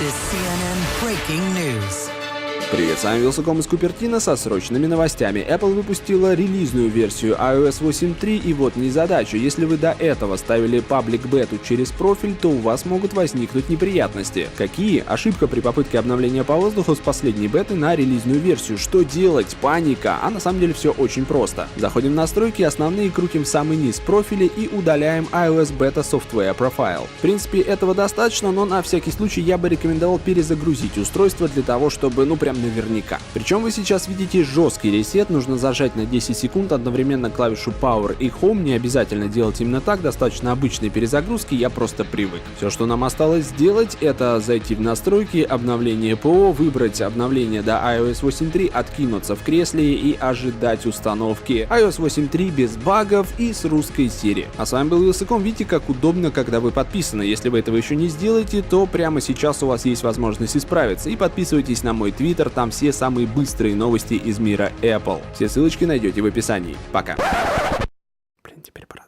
is CNN breaking news. Привет, с вами Вилсаком из Купертино со срочными новостями. Apple выпустила релизную версию iOS 8.3, и вот незадача. Если вы до этого ставили паблик бету через профиль, то у вас могут возникнуть неприятности. Какие? Ошибка при попытке обновления по воздуху с последней беты на релизную версию. Что делать? Паника. А на самом деле все очень просто. Заходим в настройки, основные, крутим в самый низ профиля и удаляем iOS Beta Software Profile. В принципе, этого достаточно, но на всякий случай я бы рекомендовал перезагрузить устройство для того, чтобы, прям наверняка. Причем вы сейчас видите жесткий ресет, нужно зажать на 10 секунд одновременно клавишу Power и Home, не обязательно делать именно так, достаточно обычной перезагрузки, я просто привык. Все, что нам осталось сделать, это зайти в настройки, обновление ПО, выбрать обновление до iOS 8.3, откинуться в кресле и ожидать установки iOS 8.3 без багов и с русской Siri. А с вами был Вилсаком. Видите, как удобно, когда вы подписаны. Если вы этого еще не сделаете, то прямо сейчас у вас есть возможность исправиться. И подписывайтесь на мой Twitter, там все самые быстрые новости из мира Apple. Все ссылочки найдете в описании. Пока. Теперь пора.